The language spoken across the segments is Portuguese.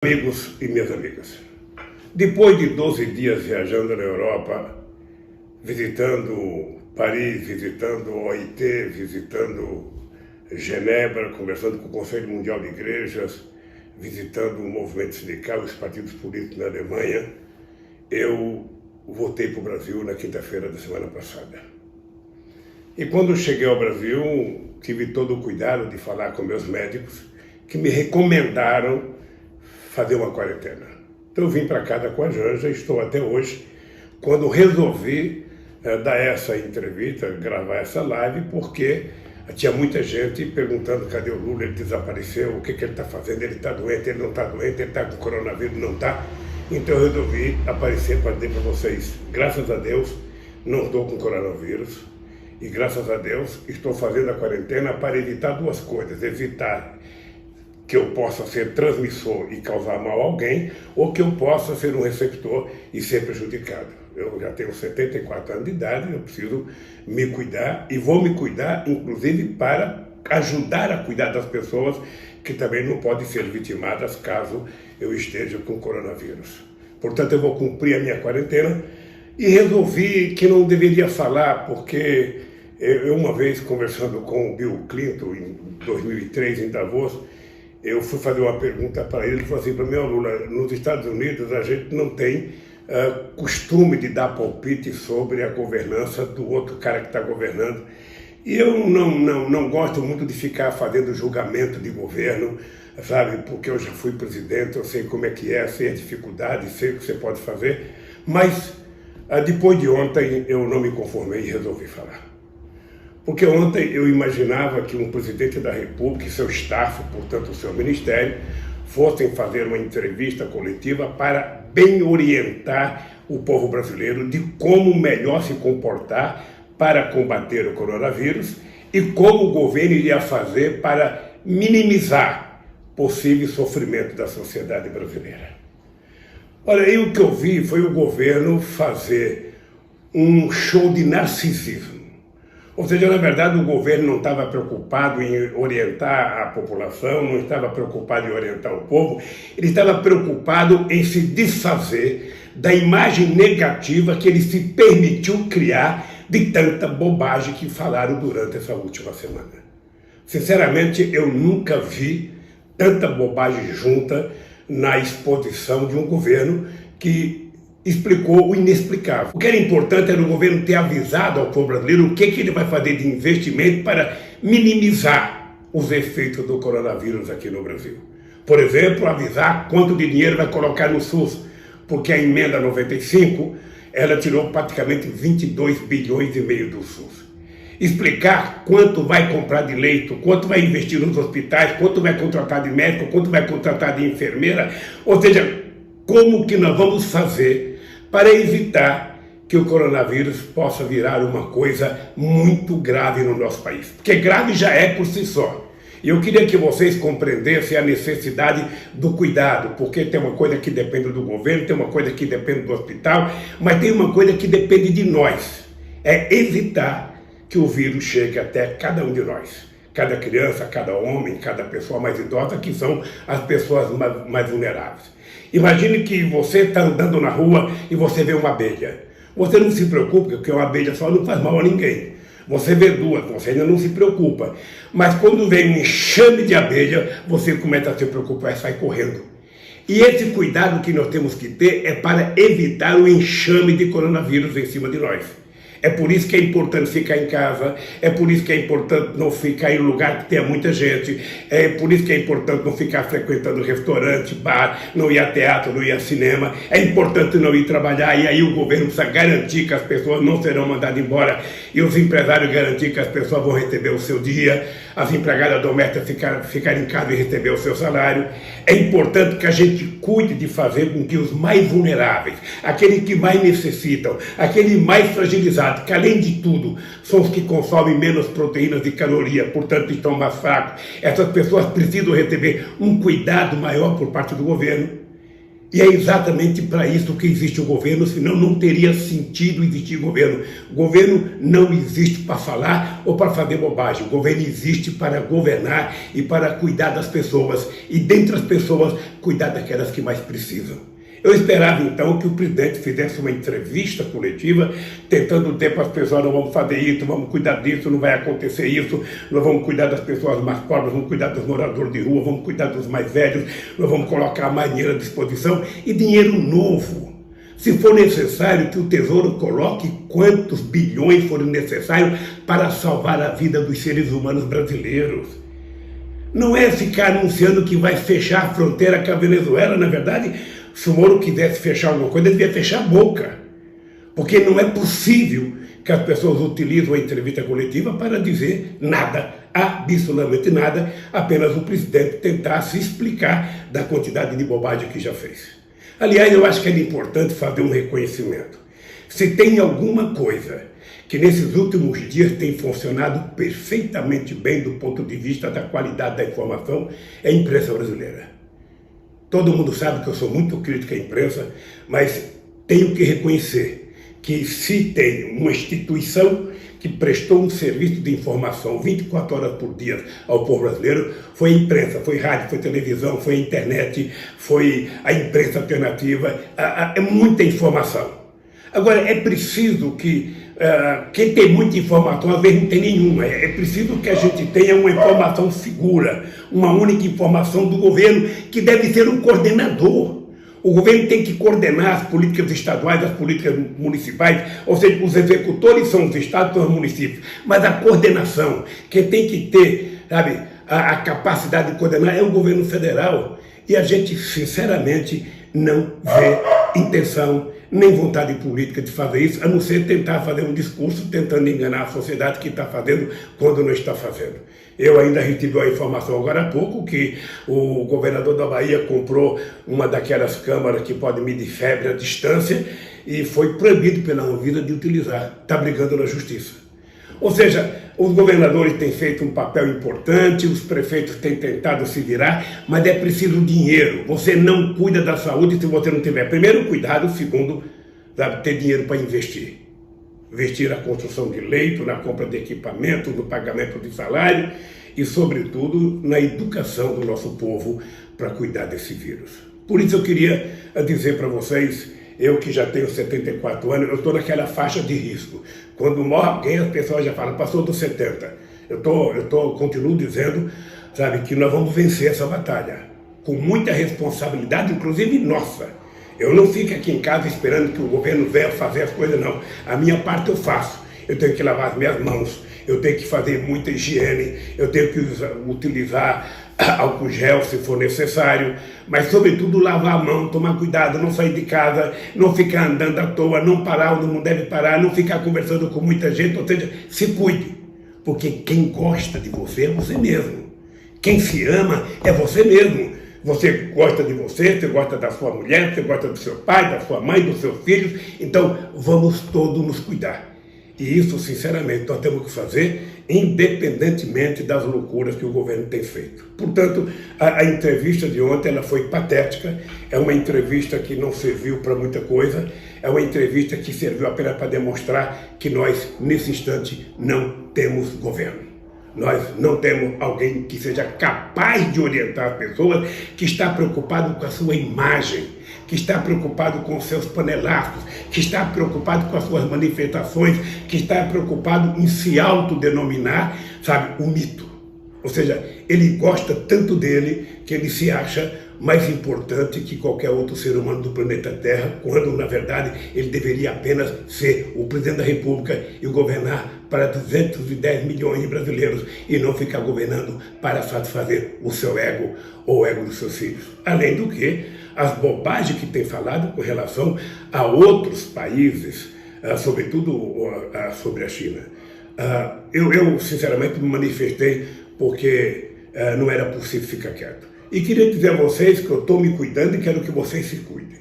Amigos e minhas amigas, depois de 12 dias viajando na Europa, visitando Paris, visitando OIT, visitando Genebra, conversando com o Conselho Mundial de Igrejas, visitando o movimento sindical, os partidos políticos na Alemanha, eu voltei para o Brasil na quinta-feira da semana passada. E quando cheguei ao Brasil, tive todo o cuidado de falar com meus médicos, que me recomendaram fazer uma quarentena. Então eu vim para cá da Coajanja, estou até hoje, quando resolvi dar essa entrevista, gravar essa live, porque tinha muita gente perguntando cadê o Lula, ele desapareceu, o que ele está fazendo, ele está doente, ele não está doente, ele está com coronavírus, não está. Então eu resolvi aparecer para dizer para vocês, graças a Deus, não estou com coronavírus, e graças a Deus estou fazendo a quarentena para evitar duas coisas, evitar que eu possa ser transmissor e causar mal a alguém, ou que eu possa ser um receptor e ser prejudicado. Eu já tenho 74 anos de idade, eu preciso me cuidar, e vou me cuidar, inclusive, para ajudar a cuidar das pessoas que também não podem ser vitimadas caso eu esteja com coronavírus. Portanto, eu vou cumprir a minha quarentena e resolvi que não deveria falar, porque eu uma vez, conversando com o Bill Clinton, em 2003, em Davos, eu fui fazer uma pergunta para ele, ele falou assim para mim, Lula, nos Estados Unidos a gente não tem costume de dar palpite sobre a governança do outro cara que está governando. E eu não gosto muito de ficar fazendo julgamento de governo, sabe, porque eu já fui presidente, eu sei como é que é, sei a dificuldade, sei o que você pode fazer, mas depois de ontem eu não me conformei e resolvi falar. Porque ontem eu imaginava que um presidente da República e seu staff, portanto o seu ministério, fossem fazer uma entrevista coletiva para bem orientar o povo brasileiro de como melhor se comportar para combater o coronavírus e como o governo iria fazer para minimizar possível sofrimento da sociedade brasileira. Olha, aí o que eu vi foi o governo fazer um show de narcisismo. Ou seja, na verdade, o governo não estava preocupado em orientar a população, não estava preocupado em orientar o povo, ele estava preocupado em se desfazer da imagem negativa que ele se permitiu criar de tanta bobagem que falaram durante essa última semana. Sinceramente, eu nunca vi tanta bobagem junta na exposição de um governo que explicou o inexplicável. O que era importante era o governo ter avisado ao povo brasileiro o que ele vai fazer de investimento para minimizar os efeitos do coronavírus aqui no Brasil. Por exemplo, avisar quanto de dinheiro vai colocar no SUS, porque a emenda 95, ela tirou praticamente 22 bilhões e meio do SUS. Explicar quanto vai comprar de leito, quanto vai investir nos hospitais, quanto vai contratar de médico, quanto vai contratar de enfermeira, ou seja, como que nós vamos fazer para evitar que o coronavírus possa virar uma coisa muito grave no nosso país. Porque grave já é por si só. E eu queria que vocês compreendessem a necessidade do cuidado, porque tem uma coisa que depende do governo, tem uma coisa que depende do hospital, mas tem uma coisa que depende de nós. É evitar que o vírus chegue até cada um de nós. Cada criança, cada homem, cada pessoa mais idosa, que são as pessoas mais vulneráveis. Imagine que você está andando na rua e você vê uma abelha. Você não se preocupa, porque uma abelha só não faz mal a ninguém. Você vê duas, você ainda não se preocupa. Mas quando vem um enxame de abelha, você começa a se preocupar e sai correndo. E esse cuidado que nós temos que ter é para evitar o enxame de coronavírus em cima de nós. É por isso que é importante ficar em casa, é por isso que é importante não ficar em lugar que tenha muita gente, é por isso que é importante não ficar frequentando restaurante, bar, não ir a teatro, não ir a cinema, é importante não ir trabalhar, e aí o governo precisa garantir que as pessoas não serão mandadas embora, e os empresários garantir que as pessoas vão receber o seu dia, as empregadas domésticas ficar em casa e receber o seu salário. É importante que a gente cuide de fazer com que os mais vulneráveis, aqueles que mais necessitam, aqueles mais fragilizados, que além de tudo são os que consomem menos proteínas e calorias, portanto estão mais fracos, essas pessoas precisam receber um cuidado maior por parte do governo. E é exatamente para isso que existe o governo, senão não teria sentido existir governo. O governo não existe para falar ou para fazer bobagem. O governo existe para governar e para cuidar das pessoas. E dentre as pessoas, cuidar daquelas que mais precisam. Eu esperava então que o presidente fizesse uma entrevista coletiva, tentando dizer para as pessoas: não vamos fazer isso, vamos cuidar disso, não vai acontecer isso, nós vamos cuidar das pessoas mais pobres, vamos cuidar dos moradores de rua, vamos cuidar dos mais velhos, nós vamos colocar mais dinheiro à disposição e dinheiro novo. Se for necessário que o Tesouro coloque quantos bilhões forem necessários para salvar a vida dos seres humanos brasileiros. Não é ficar anunciando que vai fechar a fronteira com a Venezuela. Na verdade, se o Moro quisesse fechar alguma coisa, ele devia fechar a boca. Porque não é possível que as pessoas utilizem a entrevista coletiva para dizer nada, absolutamente nada, apenas o presidente tentar se explicar da quantidade de bobagem que já fez. Aliás, eu acho que é importante fazer um reconhecimento. Se tem alguma coisa que nesses últimos dias tem funcionado perfeitamente bem do ponto de vista da qualidade da informação, é a imprensa brasileira. Todo mundo sabe que eu sou muito crítico à imprensa, mas tenho que reconhecer que se tem uma instituição que prestou um serviço de informação 24 horas por dia ao povo brasileiro, foi a imprensa, foi rádio, foi televisão, foi a internet, foi a imprensa alternativa, é muita informação. Agora, é preciso que quem tem muita informação, às vezes não tem nenhuma. É preciso que a gente tenha uma informação segura, uma única informação do governo, que deve ser um coordenador. O governo tem que coordenar as políticas estaduais, as políticas municipais, ou seja, os executores são os estados, são os municípios, mas a coordenação, quem tem que ter, sabe, a capacidade de coordenar é o governo federal. E a gente, sinceramente, não vê intenção nem vontade política de fazer isso, a não ser tentar fazer um discurso tentando enganar a sociedade que está fazendo quando não está fazendo. Eu ainda recebi a informação agora há pouco que o governador da Bahia comprou uma daquelas câmaras que pode medir febre à distância e foi proibido pela Anvisa de utilizar. Está brigando na justiça. Ou seja, os governadores têm feito um papel importante, os prefeitos têm tentado se virar, mas é preciso dinheiro. Você não cuida da saúde se você não tiver, primeiro, cuidado, segundo, sabe, ter dinheiro para investir. Investir na construção de leito, na compra de equipamento, no pagamento de salário e, sobretudo, na educação do nosso povo para cuidar desse vírus. Por isso eu queria dizer para vocês, eu que já tenho 74 anos, eu estou naquela faixa de risco. Quando morre alguém, as pessoas já falam: passou dos 70. Eu continuo dizendo, sabe, que nós vamos vencer essa batalha. Com muita responsabilidade, inclusive nossa. Eu não fico aqui em casa esperando que o governo venha fazer as coisas, não. A minha parte eu faço. Eu tenho que lavar as minhas mãos, eu tenho que fazer muita higiene, eu tenho que utilizar álcool gel se for necessário, mas sobretudo lavar a mão, tomar cuidado, não sair de casa, não ficar andando à toa, não parar onde não deve parar, não ficar conversando com muita gente, ou seja, se cuide, porque quem gosta de você é você mesmo, quem se ama é você mesmo. Você gosta de você gosta da sua mulher, você gosta do seu pai, da sua mãe, dos seus filhos, então vamos todos nos cuidar. E isso, sinceramente, nós temos que fazer independentemente das loucuras que o governo tem feito. Portanto, a entrevista de ontem ela foi patética, é uma entrevista que não serviu para muita coisa, é uma entrevista que serviu apenas para demonstrar que nós, nesse instante, não temos governo. Nós não temos alguém que seja capaz de orientar as pessoas, que está preocupado com a sua imagem, que está preocupado com os seus panelaços, que está preocupado com as suas manifestações, que está preocupado em se autodenominar, sabe, o mito. Ou seja, ele gosta tanto dele que ele se acha mais importante que qualquer outro ser humano do planeta Terra, quando, na verdade, ele deveria apenas ser o presidente da República e governar para 210 milhões de brasileiros e não ficar governando para satisfazer o seu ego ou o ego dos seus filhos. Além do que, as bobagens que tem falado com relação a outros países, sobretudo sobre a China. Eu, sinceramente, me manifestei porque não era possível ficar quieto. E queria dizer a vocês que eu estou me cuidando e quero que vocês se cuidem.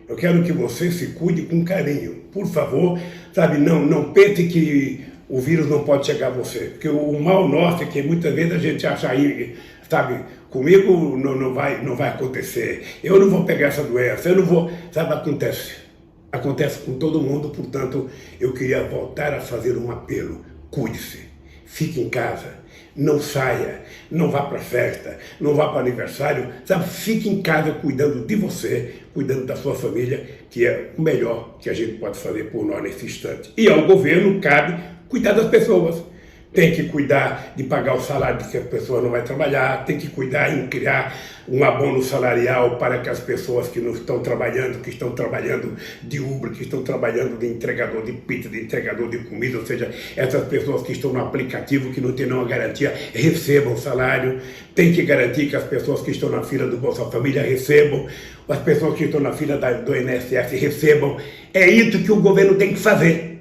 Eu quero que vocês se cuidem com carinho. Por favor, sabe, não pense que o vírus não pode chegar a você. Porque o mal nosso é que muitas vezes a gente acha aí, sabe, comigo não vai acontecer, eu não vou pegar essa doença, eu não vou, sabe, acontece com todo mundo, portanto, eu queria voltar a fazer um apelo: cuide-se, fique em casa, não saia, não vá para festa, não vá para aniversário, sabe, fique em casa cuidando de você, cuidando da sua família, que é o melhor que a gente pode fazer por nós nesse instante. E ao governo cabe cuidar das pessoas. Tem que cuidar de pagar o salário de que a pessoa não vai trabalhar, tem que cuidar em criar um abono salarial para que as pessoas que não estão trabalhando, que estão trabalhando de Uber, que estão trabalhando de entregador de pizza, de entregador de comida, ou seja, essas pessoas que estão no aplicativo, que não têm nenhuma garantia, recebam salário. Tem que garantir que as pessoas que estão na fila do Bolsa Família recebam, as pessoas que estão na fila do INSS recebam. É isso que o governo tem que fazer.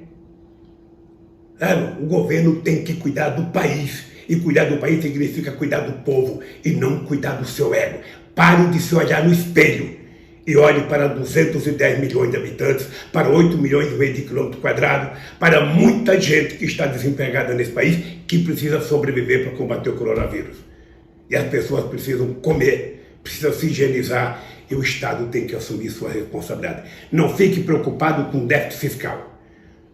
O governo tem que cuidar do país, e cuidar do país significa cuidar do povo e não cuidar do seu ego. Pare de se olhar no espelho e olhe para 210 milhões de habitantes, para 8 milhões e meio de quilômetros quadrados, para muita gente que está desempregada nesse país, que precisa sobreviver para combater o coronavírus. E as pessoas precisam comer, precisam se higienizar, e o Estado tem que assumir sua responsabilidade. Não fique preocupado com déficit fiscal.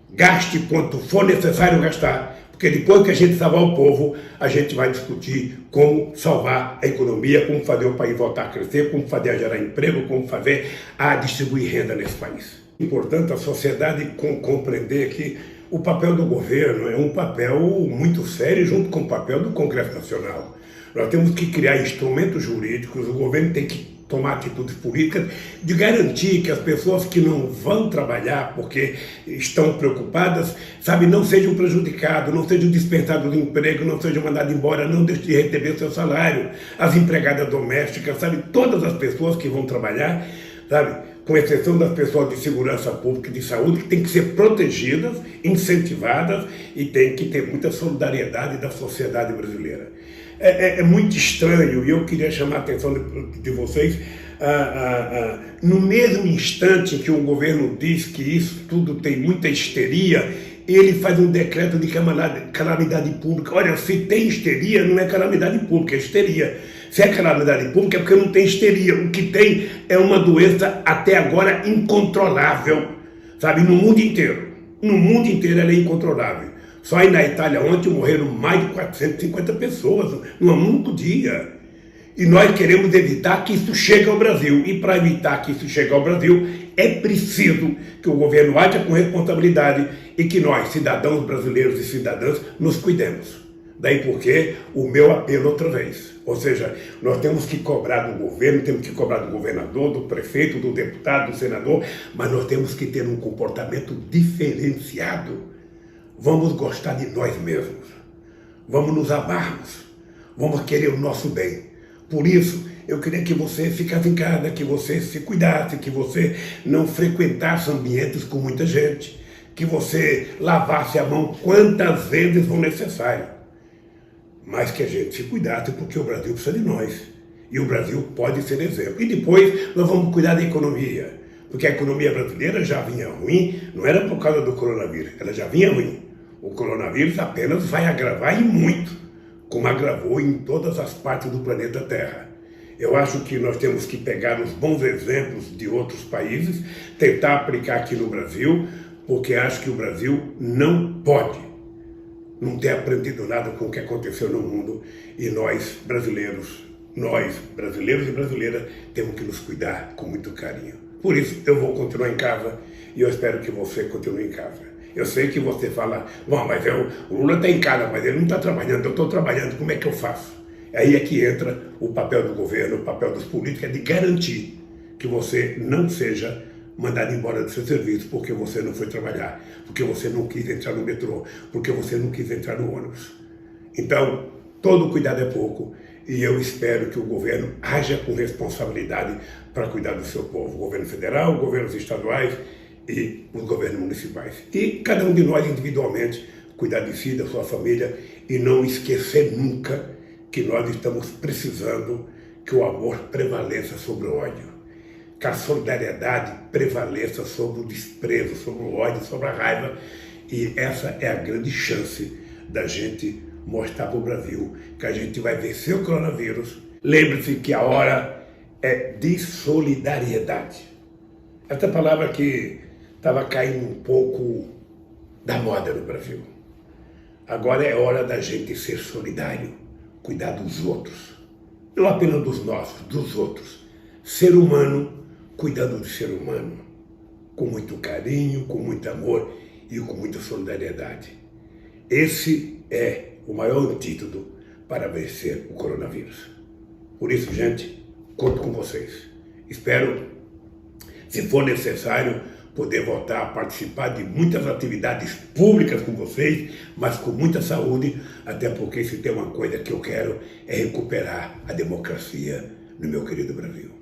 Gaste quanto for necessário gastar, porque depois que a gente salvar o povo, a gente vai discutir como salvar a economia, como fazer o país voltar a crescer, como fazer a gerar emprego, como fazer a distribuir renda nesse país. É importante a sociedade compreender que o papel do governo é um papel muito sério junto com o papel do Congresso Nacional. Nós temos que criar instrumentos jurídicos, o governo tem que tomar atitudes políticas de garantir que as pessoas que não vão trabalhar porque estão preocupadas, sabe, não sejam prejudicadas, não sejam dispensados do emprego, não sejam mandados embora, não deixem de receber seu salário. As empregadas domésticas, sabe, todas as pessoas que vão trabalhar, sabe, com exceção das pessoas de segurança pública e de saúde, que têm que ser protegidas, incentivadas, e tem que ter muita solidariedade da sociedade brasileira. É muito estranho, e eu queria chamar a atenção de vocês, no mesmo instante que o governo diz que isso tudo tem muita histeria, ele faz um decreto de calamidade pública. Olha, se tem histeria, não é calamidade pública, é histeria. Se é calamidade pública é porque não tem histeria. O que tem é uma doença até agora incontrolável, sabe, no mundo inteiro. No mundo inteiro ela é incontrolável. Só aí na Itália ontem morreram mais de 450 pessoas num único dia. E nós queremos evitar que isso chegue ao Brasil. E para evitar que isso chegue ao Brasil, é preciso que o governo haja com responsabilidade e que nós, cidadãos brasileiros e cidadãs, nos cuidemos. Daí porque o meu apelo outra vez. Ou seja, nós temos que cobrar do governo, temos que cobrar do governador, do prefeito, do deputado, do senador, mas nós temos que ter um comportamento diferenciado. Vamos gostar de nós mesmos, vamos nos amarmos, vamos querer o nosso bem. Por isso, eu queria que você ficasse em casa, que você se cuidasse, que você não frequentasse ambientes com muita gente, que você lavasse a mão quantas vezes for necessário. Mas que a gente se cuidasse, porque o Brasil precisa de nós. E o Brasil pode ser exemplo. E depois nós vamos cuidar da economia, porque a economia brasileira já vinha ruim, não era por causa do coronavírus, ela já vinha ruim. O coronavírus apenas vai agravar e muito, como agravou em todas as partes do planeta Terra. Eu acho que nós temos que pegar os bons exemplos de outros países, tentar aplicar aqui no Brasil, porque acho que o Brasil não pode não ter aprendido nada com o que aconteceu no mundo, e nós brasileiros e brasileiras, temos que nos cuidar com muito carinho. Por isso, eu vou continuar em casa e eu espero que você continue em casa. Eu sei que você fala, bom, mas o Lula está em casa, mas ele não está trabalhando, eu estou trabalhando, como é que eu faço? Aí é que entra o papel do governo, o papel dos políticos, é de garantir que você não seja mandado embora do seu serviço porque você não foi trabalhar, porque você não quis entrar no metrô, porque você não quis entrar no ônibus. Então, todo cuidado é pouco, e eu espero que o governo haja com responsabilidade para cuidar do seu povo. O governo federal, governos estaduais e os governos municipais. E cada um de nós individualmente cuidar de si, da sua família, e não esquecer nunca que nós estamos precisando que o amor prevaleça sobre o ódio, que a solidariedade prevaleça sobre o desprezo, sobre o ódio, sobre a raiva, e essa é a grande chance da gente mostrar para o Brasil que a gente vai vencer o coronavírus. Lembre-se que a hora é de solidariedade. Essa palavra que estava caindo um pouco da moda no Brasil. Agora é hora da gente ser solidário, cuidar dos outros. Não apenas dos nossos, dos outros. Ser humano, cuidando do ser humano. Com muito carinho, com muito amor e com muita solidariedade. Esse é o maior antídoto para vencer o coronavírus. Por isso, gente, conto com vocês. Espero, se for necessário, poder voltar a participar de muitas atividades públicas com vocês, mas com muita saúde, até porque se tem uma coisa que eu quero é recuperar a democracia no meu querido Brasil.